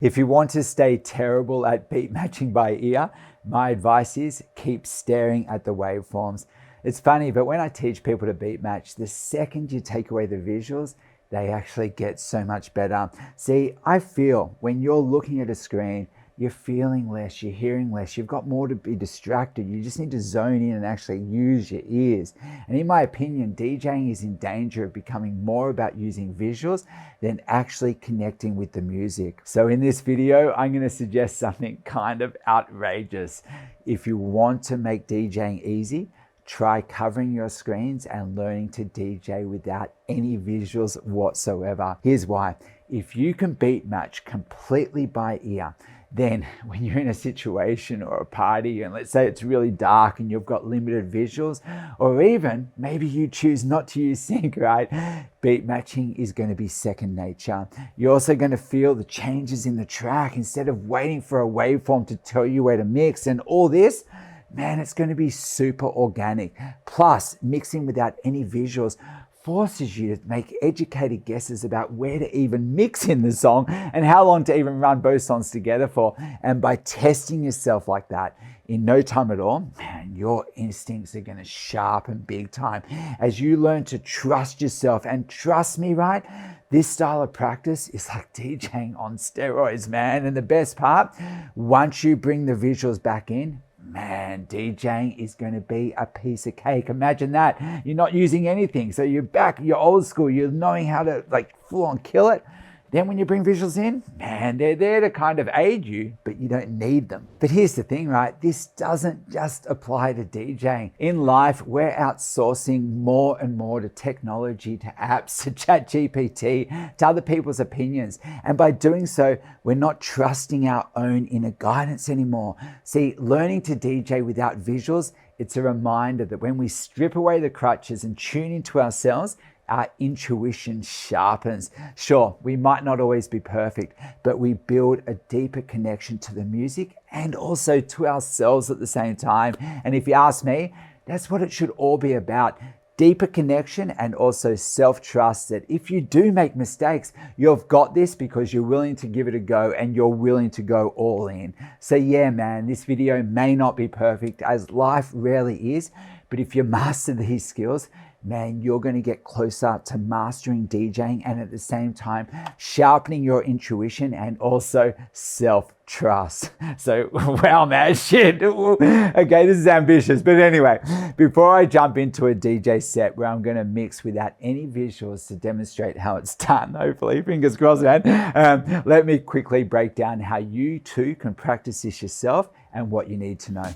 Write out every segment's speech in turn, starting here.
If you want to stay terrible at beat matching by ear, my advice is keep staring at the waveforms. It's funny, but when I teach people to beat match, the second you take away the visuals, they actually get so much better. See, I feel when you're looking at a screen, you're feeling less, you're hearing less, you've got more to be distracted. You just need to zone in and actually use your ears. And in my opinion, DJing is in danger of becoming more about using visuals than actually connecting with the music. So in this video, I'm going to suggest something kind of outrageous. If you want to make DJing easy, try covering your screens and learning to DJ without any visuals whatsoever. Here's why. If you can beat match completely by ear, then when you're in a situation or a party and let's say it's really dark and you've got limited visuals, or even maybe you choose not to use sync, right? Beat matching is going to be second nature. You're also going to feel the changes in the track instead of waiting for a waveform to tell you where to mix and all this. Man, it's going to be super organic. Plus, mixing without any visuals forces you to make educated guesses about where to even mix in the song and how long to even run both songs together for. And by testing yourself like that, in no time at all, man, your instincts are going to sharpen big time as you learn to trust yourself. And trust me, right? This style of practice is like DJing on steroids, man. And the best part, once you bring the visuals back in, man, DJing is going to be a piece of cake. Imagine that. You're not using anything. So you're back, you're old school, you're knowing how to like full on kill it. Then when you bring visuals in, man, they're there to kind of aid you, but you don't need them. But here's the thing, right? This doesn't just apply to DJing. In life, we're outsourcing more and more to technology, to apps, to ChatGPT, to other people's opinions. And by doing so, we're not trusting our own inner guidance anymore. See, learning to DJ without visuals, it's a reminder that when we strip away the crutches and tune into ourselves, our intuition sharpens. Sure, we might not always be perfect, but we build a deeper connection to the music and also to ourselves at the same time. And if you ask me, that's what it should all be about. Deeper connection and also self-trust that if you do make mistakes, you've got this because you're willing to give it a go and you're willing to go all in. So yeah, man, this video may not be perfect as life rarely is, but if you master these skills, man, you're going to get closer to mastering DJing and at the same time sharpening your intuition and also self-trust. So, wow, man, shit. Okay, this is ambitious. But anyway, before I jump into a DJ set where I'm going to mix without any visuals to demonstrate how it's done, hopefully, fingers crossed, man, let me quickly break down how you too can practice this yourself and what you need to know.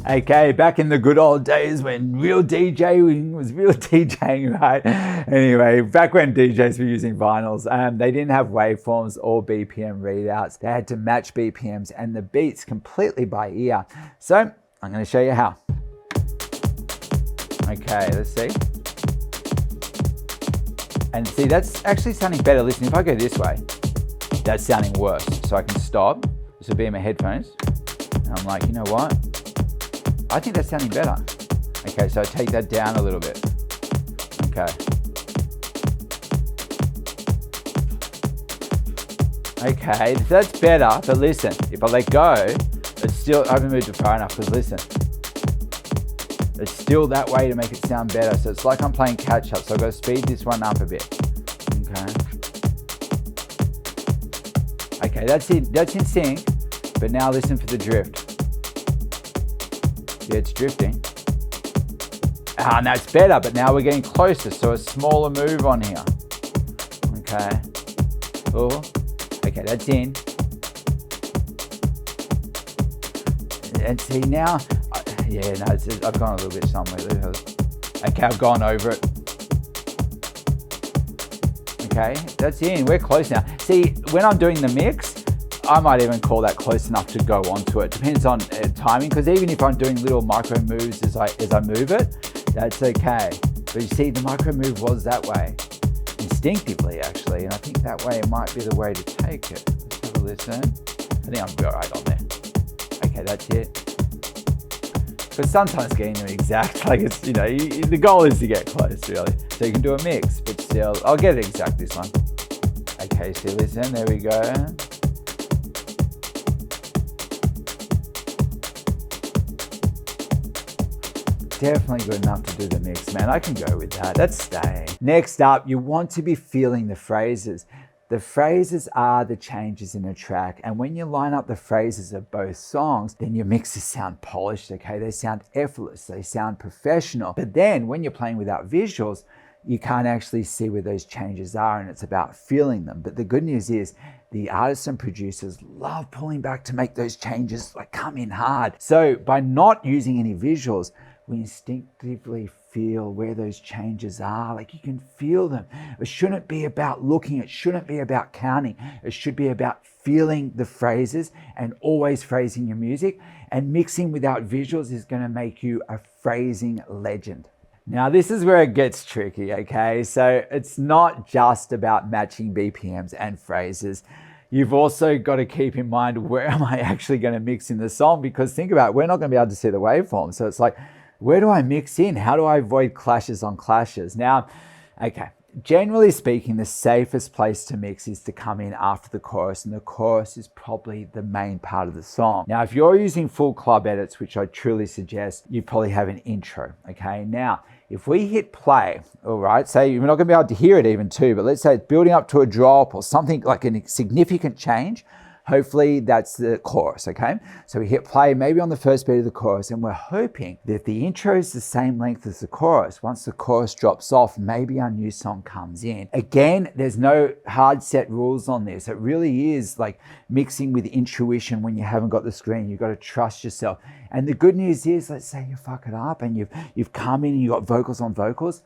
Okay, back in the good old days when real DJing was real DJing, right? Anyway, back when DJs were using vinyls, they didn't have waveforms or BPM readouts. They had to match BPMs and the beats completely by ear. So I'm going to show you how. Okay, let's see. And see, that's actually sounding better. Listen, if I go this way, that's sounding worse. So I can stop. This will be in my headphones. And I'm like, you know what? I think that's sounding better. Okay, so I take that down a little bit. Okay. Okay, that's better, but listen, if I let go, it's still, I haven't moved it far enough because listen, it's still that way to make it sound better. So it's like I'm playing catch up, so I've got to speed this one up a bit. Okay, that's in sync, but now listen for the drift. Yeah, it's drifting. And that's better, but now we're getting closer, so a smaller move on here. Okay. Oh, okay, that's in. And see now, yeah, no, I've gone a little bit somewhere. Okay, I've gone over it. Okay, that's in, we're close now. See, when I'm doing the mix, I might even call that close enough to go onto it. Depends on timing, because even if I'm doing little micro moves as I move it, that's okay. But you see, the micro move was that way, instinctively actually, and I think that way might be the way to take it. Let's have a listen. I think I'm right on there. Okay, that's it. But sometimes getting them exact, like it's, you know, the goal is to get close, really. So you can do a mix, but still, I'll get it exact this one. Okay, so listen, there we go. Definitely good enough to do the mix, man. I can go with that. That's staying. Next up, you want to be feeling the phrases. The phrases are the changes in a track, and when you line up the phrases of both songs, then your mixes sound polished, okay? They sound effortless, they sound professional. But then when you're playing without visuals, you can't actually see where those changes are, and it's about feeling them. But the good news is the artists and producers love pulling back to make those changes like come in hard. So by not using any visuals, we instinctively feel where those changes are. Like you can feel them. It shouldn't be about looking. It shouldn't be about counting. It should be about feeling the phrases and always phrasing your music. And mixing without visuals is going to make you a phrasing legend. Now, this is where it gets tricky, okay? So it's not just about matching BPMs and phrases. You've also got to keep in mind, where am I actually going to mix in the song? Because think about it, we're not going to be able to see the waveform. So it's like, where do I mix in? How do I avoid clashes on clashes? Now, okay, generally speaking, the safest place to mix is to come in after the chorus, and the chorus is probably the main part of the song. Now, if you're using full club edits, which I truly suggest, you probably have an intro, okay? Now, if we hit play, all right, say you're not gonna be able to hear it even too, but let's say it's building up to a drop or something like a significant change, hopefully that's the chorus, okay? So we hit play maybe on the first beat of the chorus, and we're hoping that the intro is the same length as the chorus. Once the chorus drops off, maybe our new song comes in. Again, there's no hard set rules on this. It really is like mixing with intuition when you haven't got the screen. You've got to trust yourself. And the good news is, let's say you fuck it up and you've come in and you've got vocals on vocals,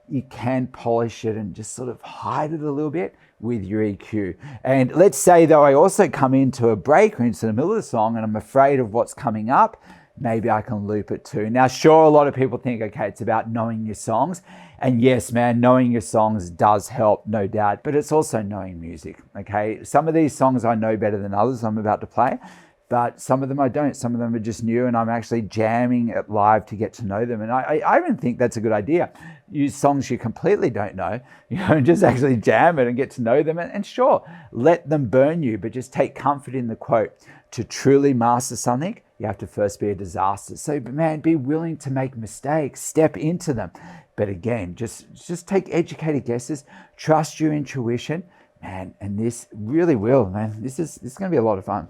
you can polish it and just sort of hide it a little bit with your EQ. And let's say though I also come into a break or into the middle of the song and I'm afraid of what's coming up, maybe I can loop it too. Now, sure, a lot of people think, okay, it's about knowing your songs. And yes, man, knowing your songs does help, no doubt, but it's also knowing music, okay? Some of these songs I know better than others I'm about to play, but some of them I don't. Some of them are just new and I'm actually jamming it live to get to know them. And I even think that's a good idea. Use songs you completely don't know, and just actually jam it and get to know them. And sure, let them burn you, but just take comfort in the quote. To truly master something, you have to first be a disaster. So, man, be willing to make mistakes, step into them. But again, just take educated guesses, trust your intuition, man, and this really will, man. This is going to be a lot of fun.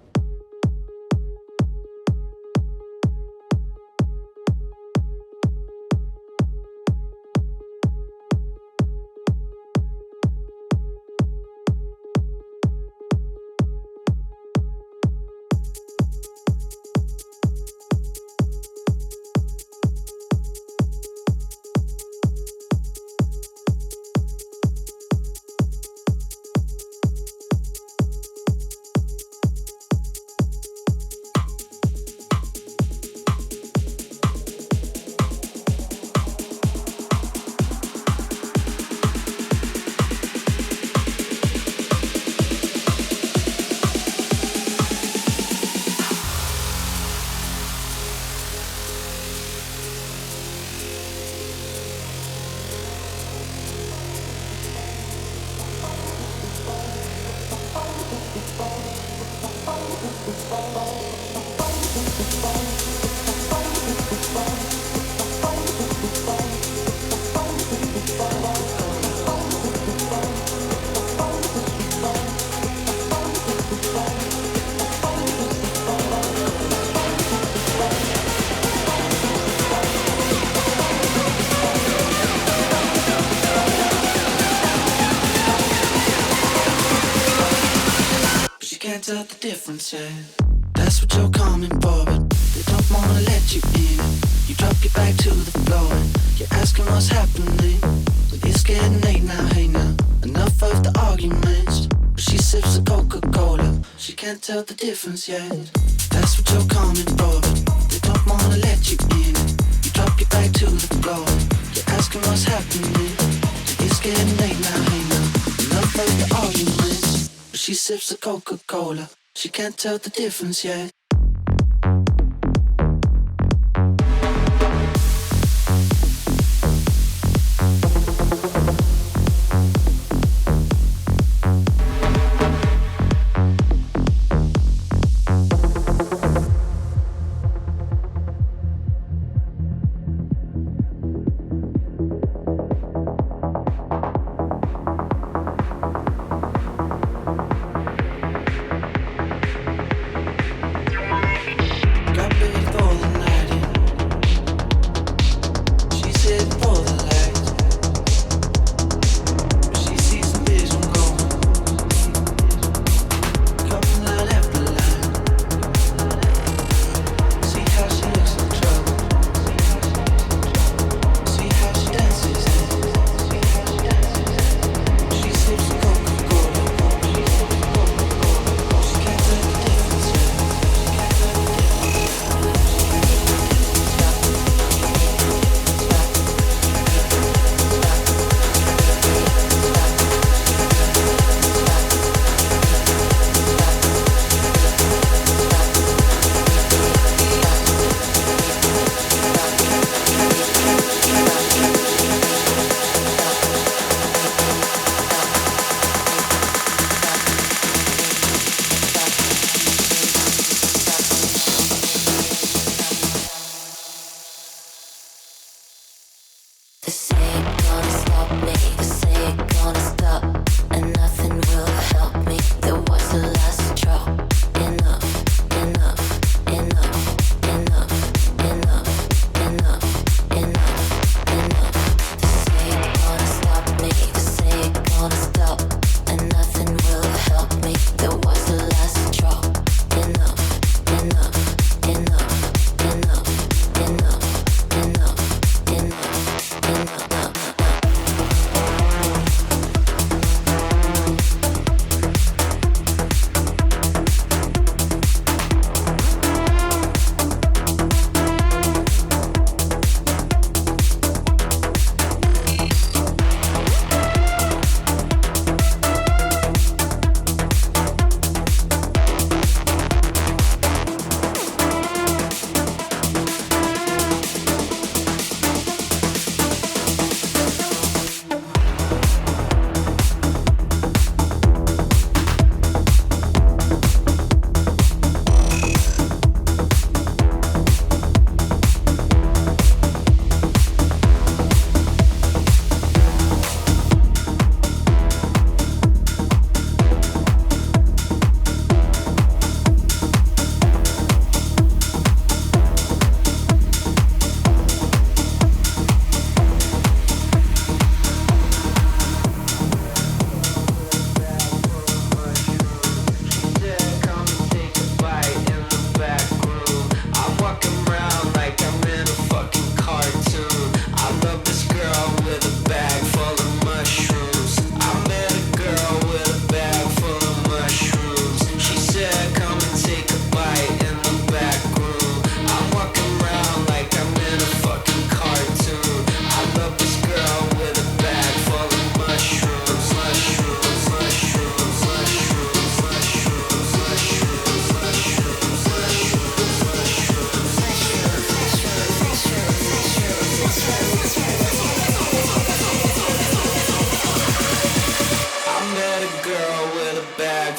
Can't tell the difference, yeah. That's what you're coming for, but they don't wanna let you in. You drop your back to the floor and you're asking what's happening. But it's getting late now, hey now. Enough of the arguments. But she sips a Coca-Cola. She can't tell the difference yet. That's what you're coming for, but they don't wanna let you in. You drop your back to the floor and you're asking what's happening. But it's getting late now, hey now. Enough of the arguments. But she sips a Coca-Cola. She can't tell the difference yet.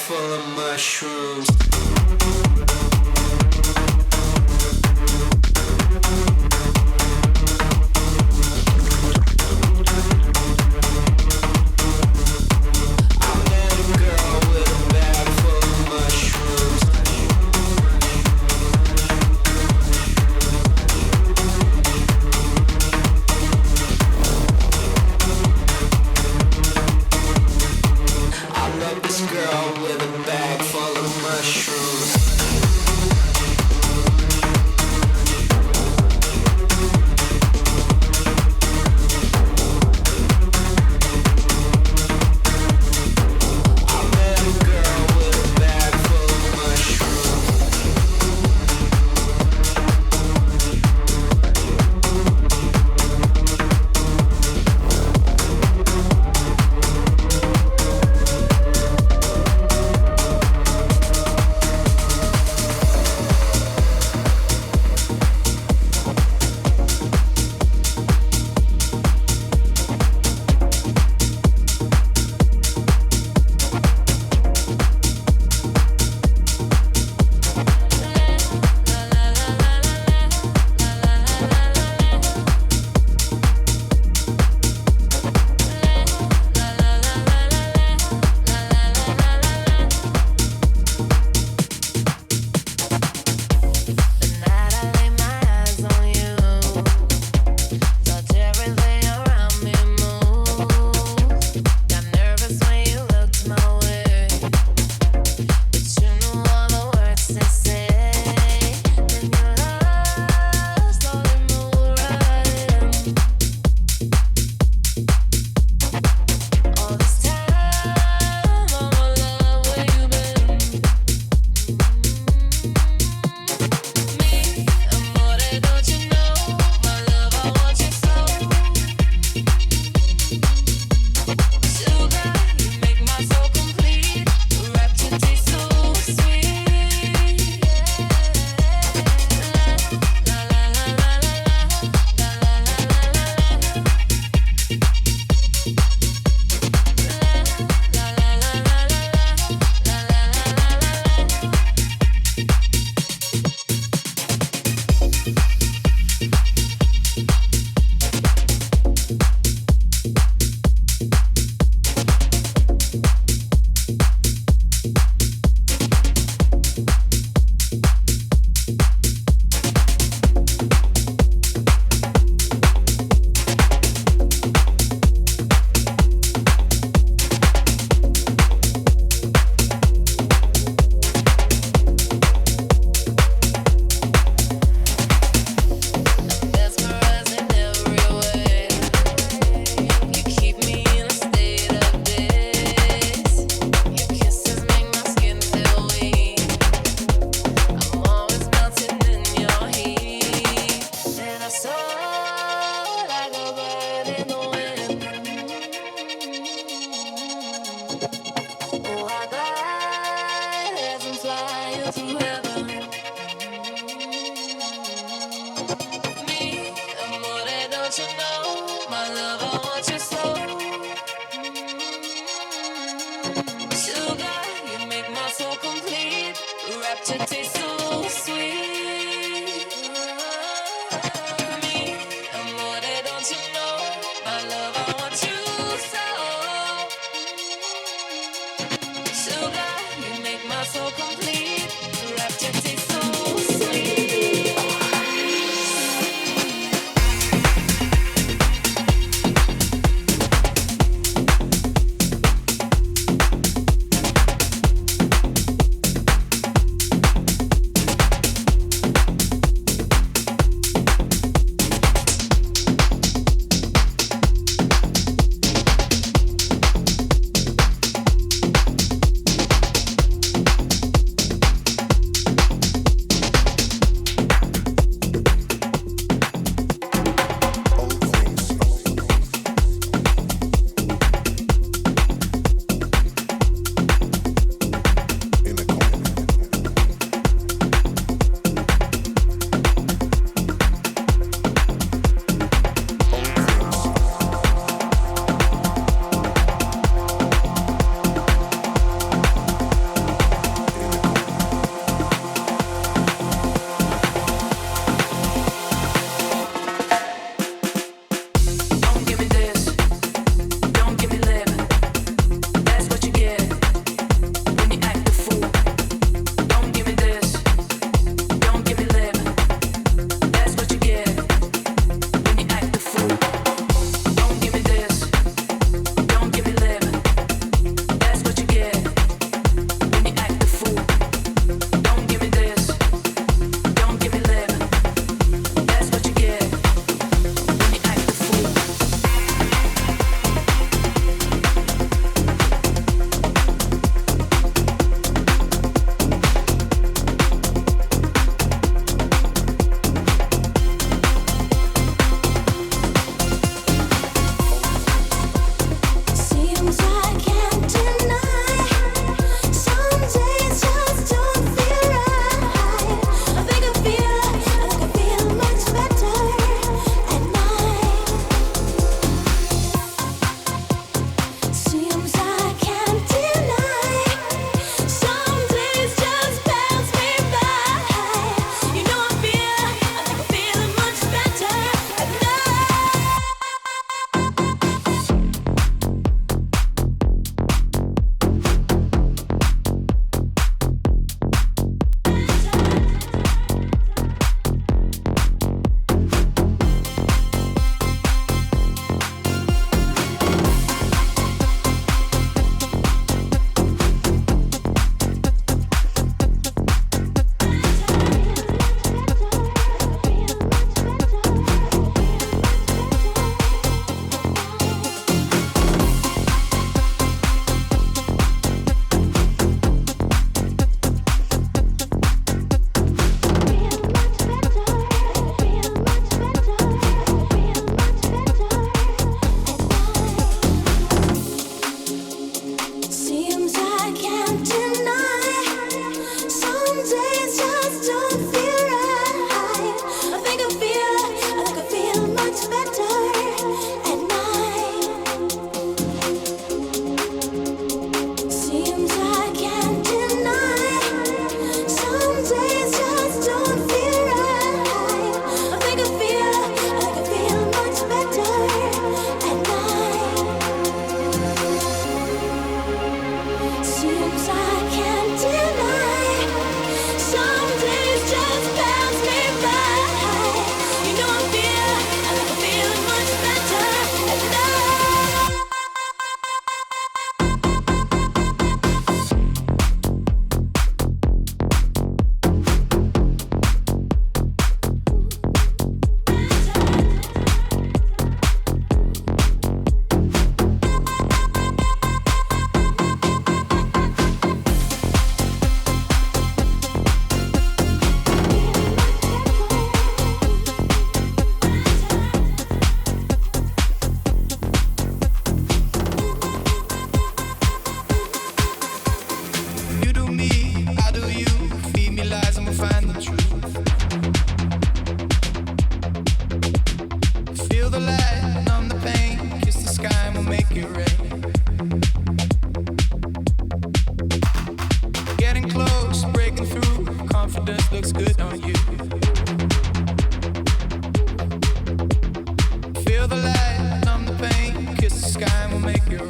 full of mushrooms. Girl with a bag full of mushrooms.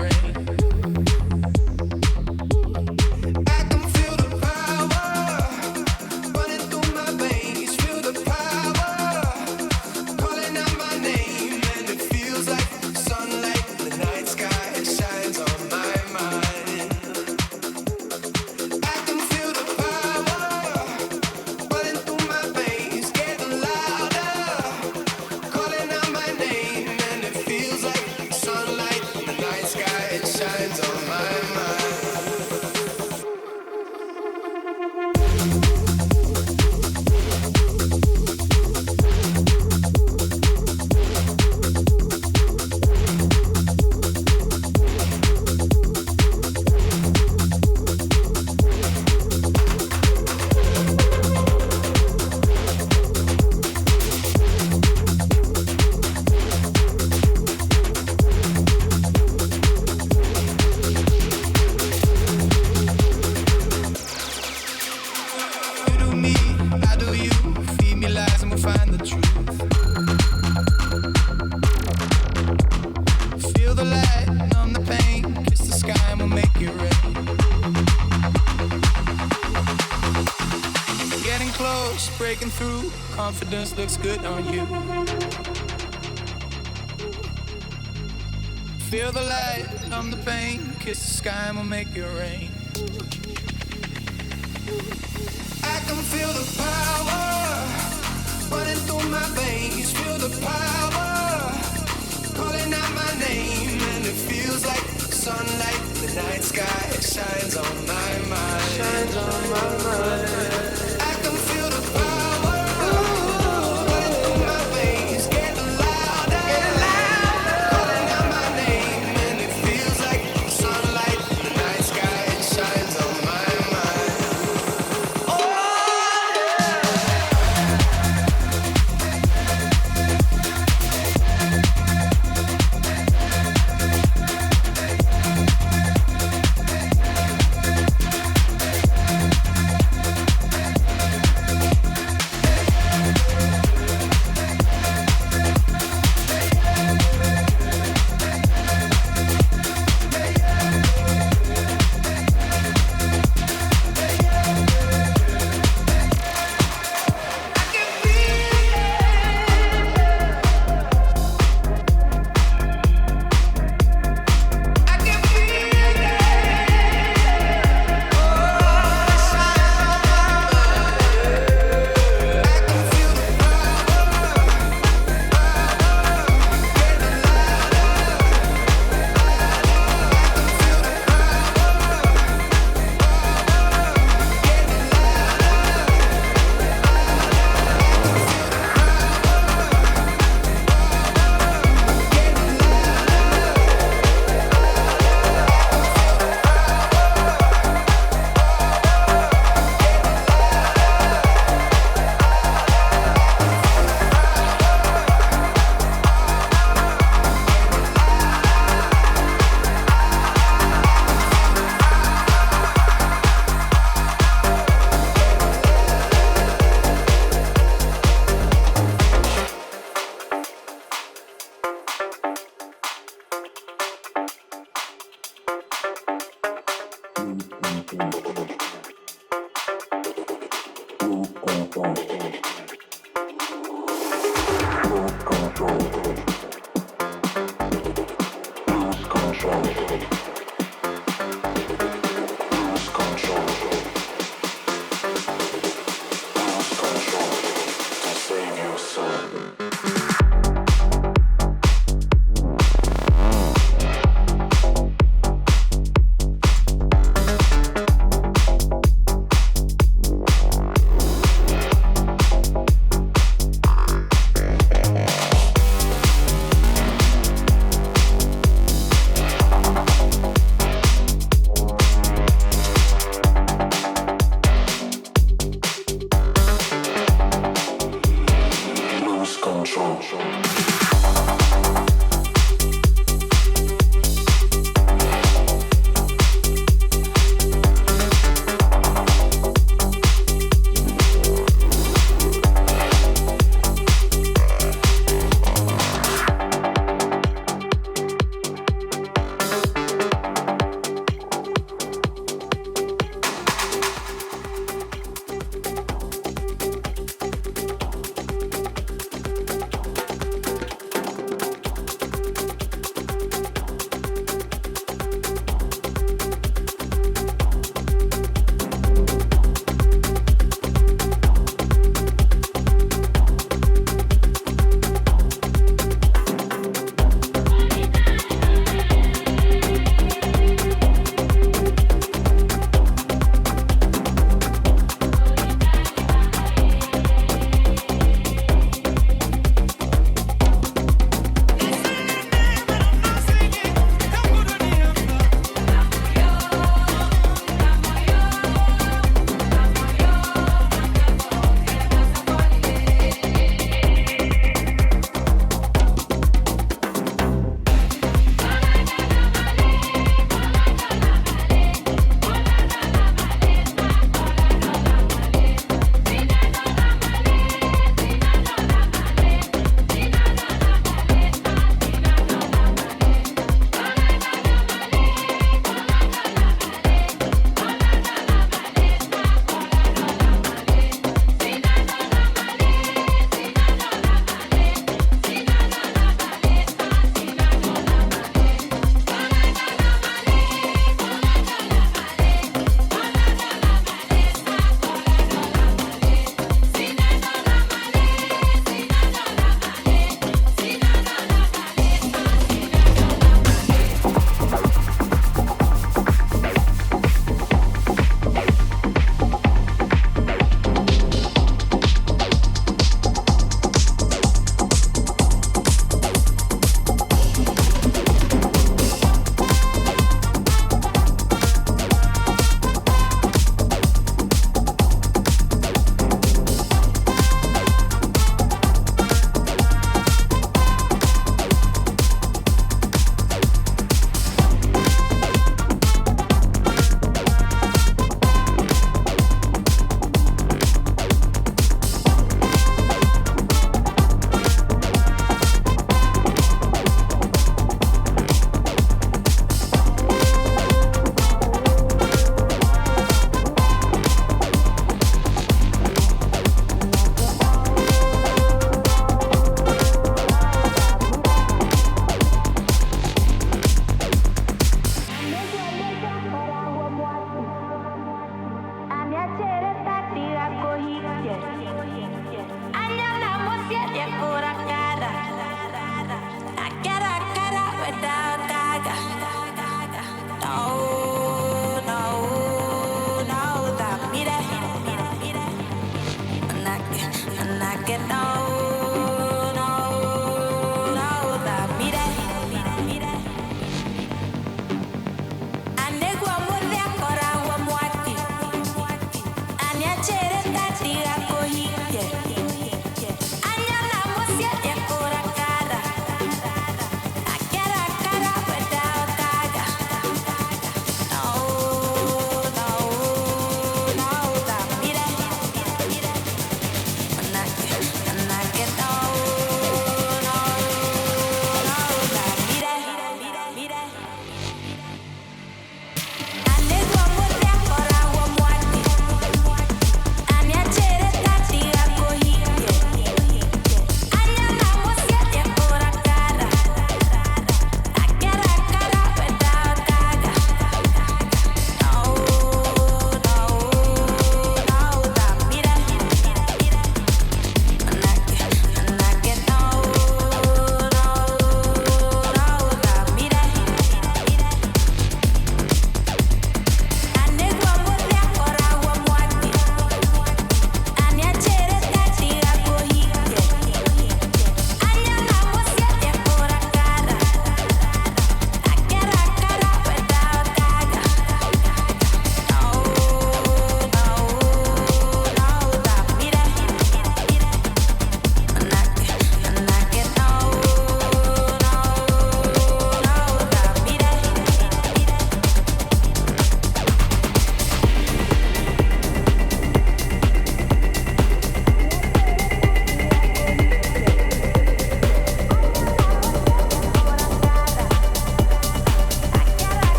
rain. I can feel the power running through my veins. Feel the power calling out my name, and it feels like sunlight in the night sky. It shines on my mind. I can feel the power running through my veins, getting louder, calling out my name, and it feels like sunlight in the night sky. It shines on my mind. You do me, I do you. Feed me lies and we'll find the truth. Feel the light, numb the pain. Kiss the sky and we'll make it rain. Getting close, breaking through. Confidence looks good on you. Feel the light, numb the pain. Kiss the sky and we'll make it rain. I can feel the power running through my veins. Feel the power calling out my name, and it feels like sunlight in the night sky. It shines on my mind. Shines on my mind. I can feel the power running through my veins, getting louder, calling out my name, and it feels like sunlight in the night sky. It shines on my mind.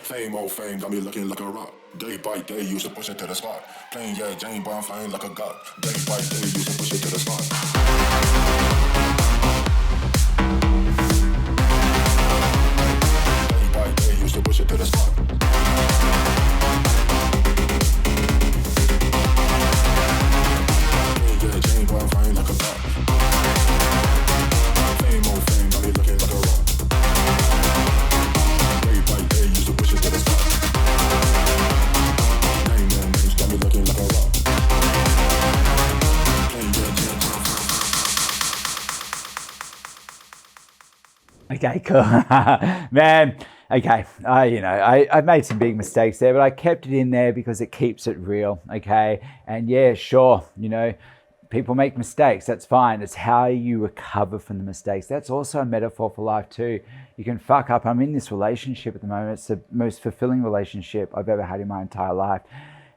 Fame, oh fame, got me looking like a rock. Day by day, used to push it to the spot. Plain, yeah, Jane, but I'm flying like a god. Day by day, used to push it to the spot. Day by day, used to push it to the spot. Plain, yeah, Jane, but I'm flying like a god. Fame, oh fame, got me looking like a rock. Day by day, used to push it to the spot. Name, yeah, names, got me looking like a rock. Plain, yeah, Jane, but I'm Okay, cool. Man, okay. I made some big mistakes there, but I kept it in there because it keeps it real. Okay. And yeah, sure, people make mistakes. That's fine. It's how you recover from the mistakes. That's also a metaphor for life too. You can fuck up. I'm in this relationship at the moment. It's the most fulfilling relationship I've ever had in my entire life.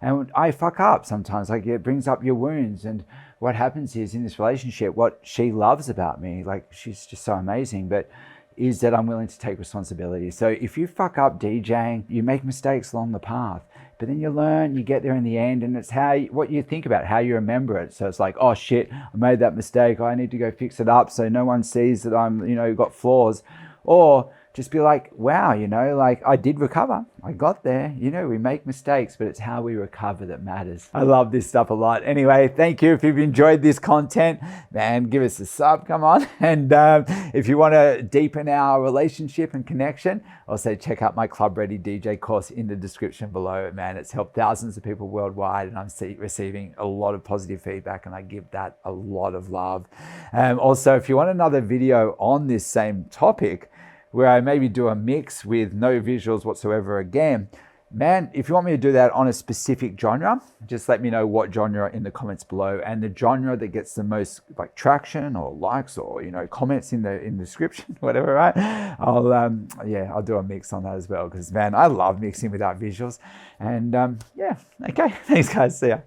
And I fuck up sometimes. Like, it brings up your wounds. And what happens is, in this relationship, what she loves about me, like, she's just so amazing, but is that I'm willing to take responsibility. So if you fuck up DJing, you make mistakes along the path, but then you learn, you get there in the end, and it's what you think about, how you remember it. So it's like, oh shit, I made that mistake. I need to go fix it up so no one sees that I'm, got flaws. Or just be like, wow, like, I did recover. I got there. We make mistakes, but it's how we recover that matters. I love this stuff a lot. Anyway, thank you. If you've enjoyed this content, man, give us a sub, come on. And if you want to deepen our relationship and connection, also check out my Club Ready DJ course in the description below. Man, it's helped thousands of people worldwide, and I'm receiving a lot of positive feedback, and I give that a lot of love. Also, if you want another video on this same topic, where I maybe do a mix with no visuals whatsoever again, man, if you want me to do that on a specific genre, just let me know what genre in the comments below, and the genre that gets the most like traction or likes or comments in the description, whatever, right? I'll do a mix on that as well, because man, I love mixing without visuals. And yeah, okay, thanks guys, see ya.